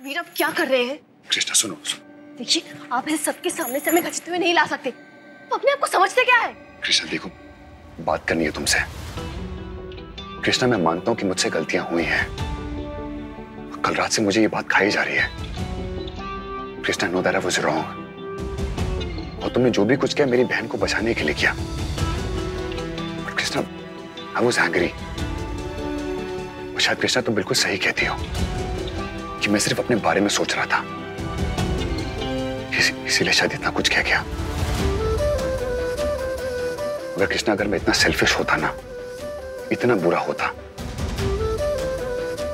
वीर आप क्या कर रहे हैं? कृष्णा सुनो। देखिए आप इस सबके सामने से हमें घसीटते हुए नहीं ला सकते। तो अपने आप को समझते क्या है? कृष्णा देखो, बात करनी है तुमसे। कृष्णा मैं मानता हूँ कि मुझसे गलतियां हुई हैं। कल रात से मुझे ये बात खाई जा रही है। Krishna know that I was wrong. और तुमने जो भी कुछ किया मेरी बहन को बचाने के लिए किया। और कृष्णा आई वाज एंग्री। और शायद कृष्णा तुम बिल्कुल सही कहती हो कि मैं सिर्फ अपने बारे में सोच रहा था, इसीलिए शायद इतना कुछ कह गया। अगर कृष्णा, अगर मैं इतना सेल्फिश होता ना, इतना बुरा होता।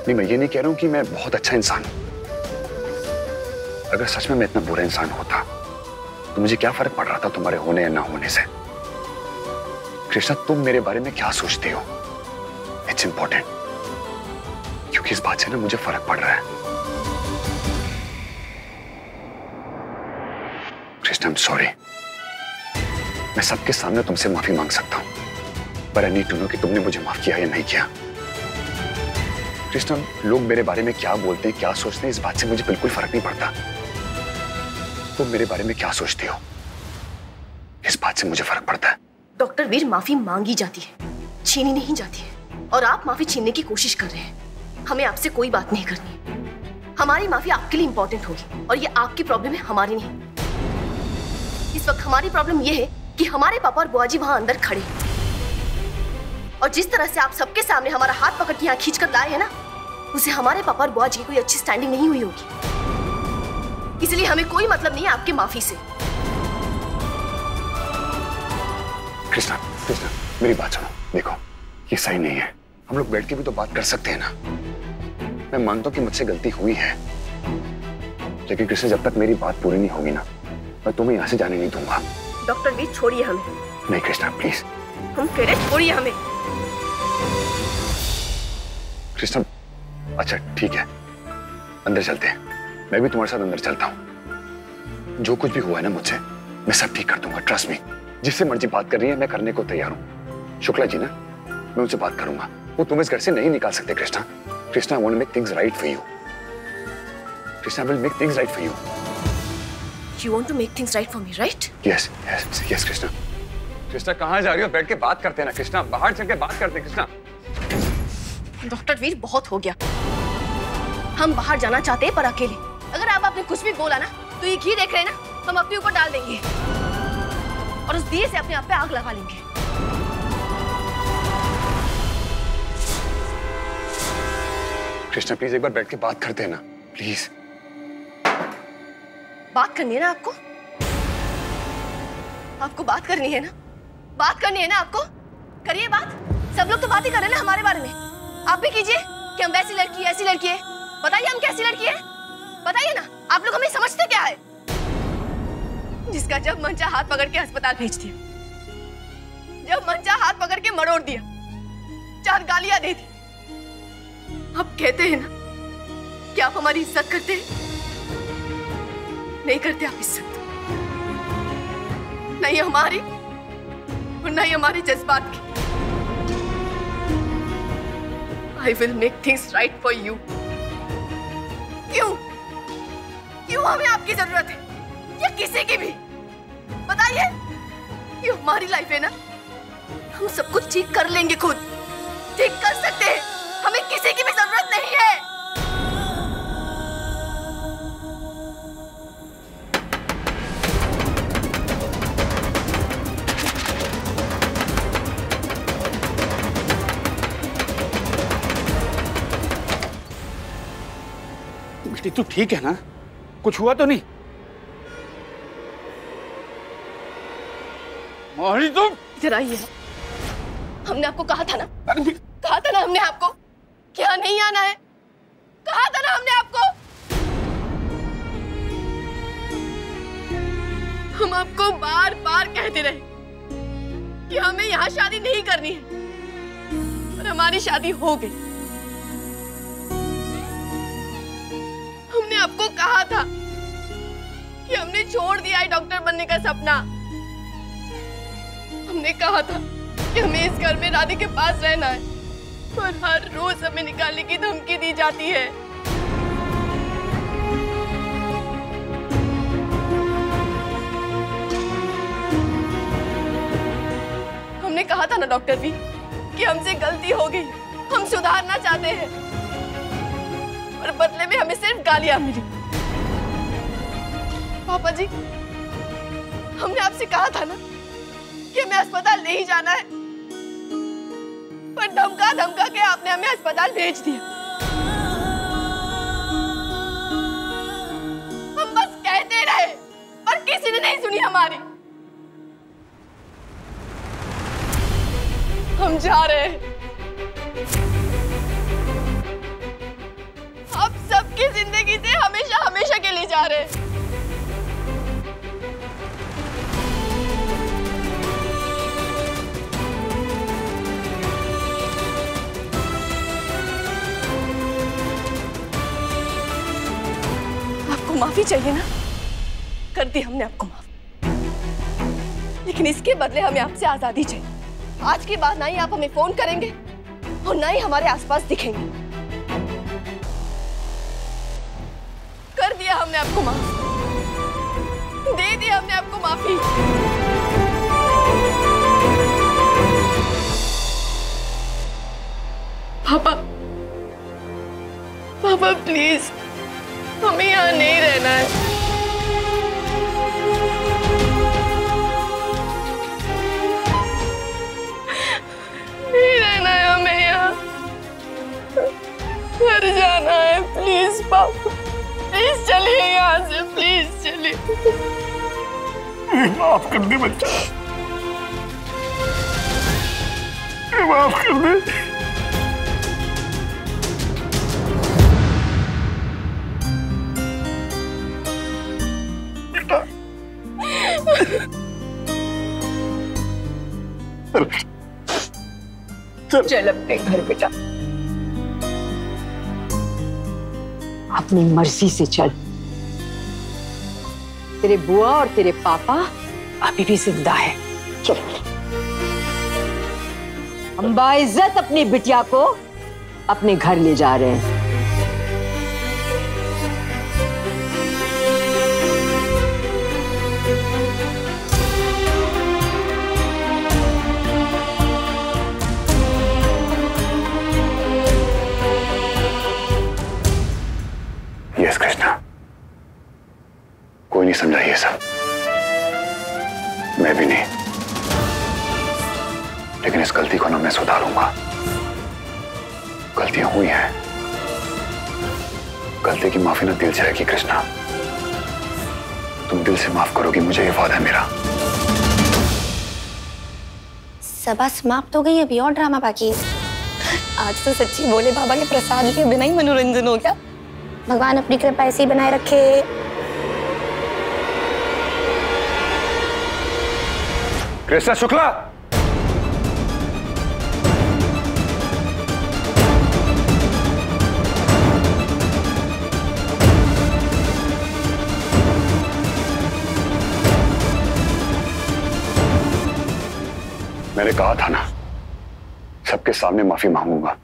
नहीं, मैं ये नहीं कह रहा हूं कि मैं बहुत अच्छा इंसान हूं। अगर सच में मैं इतना बुरा इंसान होता तो मुझे क्या फर्क पड़ रहा था तुम्हारे होने या ना होने से? कृष्णा तुम मेरे बारे में क्या सोचती हो, इट्स इंपॉर्टेंट। क्योंकि इस बात से ना मुझे फर्क पड़ रहा है। Krishna I am sorry. मैं सबके सामने तुमसे माफी मांग सकता हूं, पर आई नीड टू नो कि तुमने मुझे माफ किया या नहीं किया। कृष्णा लोग मेरे बारे में क्या बोलते हैं, क्या सोचते हैं, इस बात से मुझे बिल्कुल फर्क नहीं पड़ता। तुम मेरे बारे में क्या सोचती हो, इस बात से मुझे फर्क पड़ता है। डॉक्टर वीर माफी मांगी जाती है, छीनी नहीं जाती है। और आप माफी छीनने की कोशिश कर रहे हैं। हमें आपसे कोई बात नहीं करनी। हमारी माफी आपके लिए इंपॉर्टेंट होगी और ये आपकी प्रॉब्लम है, हमारी नहीं। इस वक्त हमारी प्रॉब्लम ये है कि हमारे पापा और बुआ जी वहां अंदर खड़े हैं। और जिस तरह से आप सबके सामने हमारा हाथ पकड़ के यहाँ खींच कर लाए हैं ना, उसे हमारे पापा और बुआ जी की कोई अच्छी स्टैंडिंग नहीं हुई होगी। इसलिए हमें कोई मतलब नहीं है आपकी माफी से। कृष्णा, कृष्णा मेरी बात सुनो। देखो ये सही नहीं है। हम लोग बैठ के भी तो बात कर सकते हैं ना। मैं मानता हूँ कि मुझसे गलती हुई है, लेकिन कृष्णा जब तक मेरी बात पूरी नहीं होगी ना, मैं तुम्हें यहाँ से जाने नहीं दूंगा। डॉक्टर वीर छोड़िए हमें। नहीं कृष्णा प्लीज। हम कह रहे छोड़िए हमें। कृष्णा अच्छा ठीक है, अंदर चलते हैं। मैं भी तुम्हारे साथ अंदर चलता हूँ। जो कुछ भी हुआ है ना मुझसे, मैं सब ठीक कर दूंगा, ट्रस्ट मी। जिससे मर्जी बात कर रही है मैं करने को तैयार हूँ। शुक्ला जी ना, मैं उनसे बात करूंगा। वो तुम्हें इस घर से नहीं निकाल सकते Krishna. Krishna I want to make things right for you. Krishna will make things right for you. You want to make things right for me, right? Yes, yes, yes, Krishna. Krishna कहाँ जा रही हो? बैठ के बात करते हैं ना कृष्णा, बाहर चल के बात करते हैं कृष्णा। डॉक्टर वीर बहुत हो गया। हम बाहर जाना चाहते हैं पर अकेले। अगर आप आपने कुछ भी बोला ना, तो ये घी देख रहे हैं ना, हम अपने ऊपर डाल देंगे और उस दिए से अपने आप पे आग लगा लेंगे। कृष्णा प्लीज एक बार बैठ के बात करते हैं ना, प्लीज। बात करनी है ना आपको? आपको बात करनी है ना? बात करनी है ना आपको? करिए बात। सब लोग तो बात ही कर रहे हैं ना हमारे बारे में। आप भी कीजिए कि हम वैसी लड़की है, ऐसी लड़की है। बताइए हम कैसी लड़की है, बताइए ना। आप लोग हमें समझते क्या है? जिसका जब मन चाहा हाथ पकड़ के अस्पताल भेज दिया, जब मन चाहा हाथ पकड़ के मरोड़ दिया, 4 गालियां दे दी। अब कहते हैं ना कि आप हमारी इज्जत करते हैं। नहीं करते आप इज्जत, नहीं हमारी और नहीं हमारे जज्बात की। I will make things right for you. क्यों? क्यों हमें आपकी जरूरत है या किसी की भी? बताइए। ये हमारी लाइफ है ना, हम सब कुछ ठीक कर लेंगे, खुद ठीक कर सकते हैं। हमें किसी की भी जरूरत नहीं है। बेटी तू ठीक है ना? कुछ हुआ तो नहीं? मोहिनी तुम इधर आइए। हमने आपको कहा था ना, कहा था ना हमने आपको क्या नहीं आना है, कहा था ना हमने आपको। हम आपको बार बार कहते रहे कि हमें यहाँ शादी नहीं करनी है, और हमारी शादी हो गई। हमने आपको कहा था कि हमने छोड़ दिया है डॉक्टर बनने का सपना। हमने कहा था कि हमें इस घर में राधे के पास रहना है, और हर रोज हमें निकालने की धमकी दी जाती है। डॉक्टर भी कि हमसे गलती हो गई, हम सुधारना चाहते हैं, और बदले में हमें सिर्फ गालियां मिली। पापा जी, हमने आपसे कहा था ना कि हमें अस्पताल नहीं जाना है, पर धमका धमका के आपने हमें अस्पताल भेज दिया। हम बस कहते रहे, पर किसी ने नहीं सुनी हमारी। हम जा रहे हैं, आप सबकी जिंदगी से हमेशा हमेशा के लिए जा रहे हैं। आपको माफी चाहिए ना, कर दी हमने आपको माफ, लेकिन इसके बदले हमें आपसे आजादी चाहिए। आज के बाद ना ही आप हमें फोन करेंगे और ना ही हमारे आसपास दिखेंगे। कर दिया हमने आपको माफ, दे दिया हमने आपको माफी। पापा, पापा प्लीज, हमें यहाँ नहीं रहना है। नहीं रहना है हमें यहाँ, घर जाना है। प्लीज पापा, प्लीज चलिए यहाँ से, प्लीज चलिए। माफ कर दे बच्चा, माफ कर दे। चल अपने घर बेटा, अपनी मर्जी से चल। तेरे बुआ और तेरे पापा अभी भी जिंदा है। चल, हम बाइज्जत अपनी बिटिया को अपने घर ले जा रहे हैं। यस कृष्णा, कोई नहीं समझा ये सब, मैं भी नहीं, लेकिन इस गलती को ना मैं सुधारूंगा। गलतियां हुई हैं, गलती की माफी ना दिल से आएगी कृष्णा। तुम दिल से माफ करोगी, मुझे ये वादा है मेरा। सभा समाप्त हो गई, अभी और ड्रामा बाकी है। आज तो सच्ची बोले बाबा के प्रसाद के बिना ही मनोरंजन हो गया। भगवान अपनी कृपा ऐसे ही बनाए रखे। कृष्णा शुक्ला, मैंने कहा था ना, सबके सामने माफी मांगूंगा।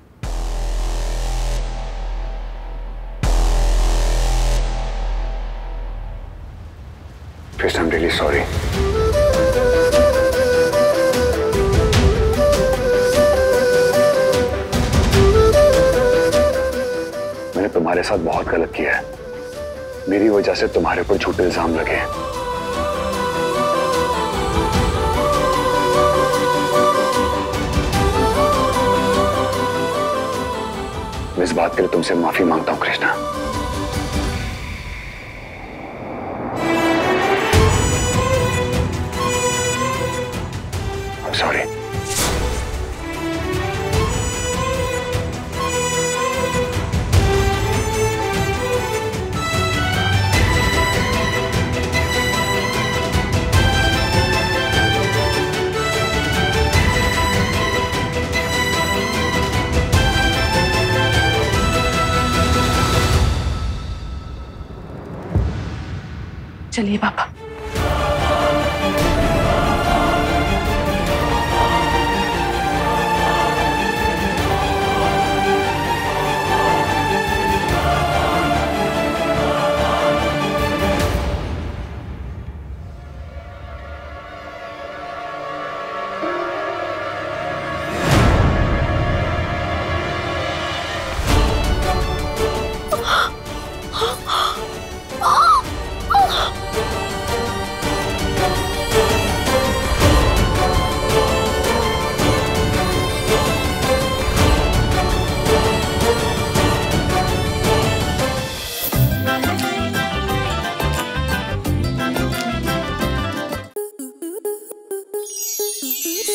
Krishna, I'm really sorry. मैंने तुम्हारे साथ बहुत गलत किया है। मेरी वजह से तुम्हारे ऊपर झूठे इल्जाम लगे। मैं इस बात के लिए तुमसे माफी मांगता हूं कृष्णा। सॉरी। चलिए पापा।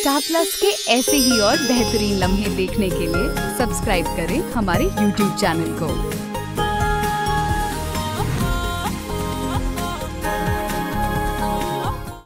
स्टार प्लस के ऐसे ही और बेहतरीन लम्हे देखने के लिए सब्सक्राइब करें हमारे YouTube चैनल को।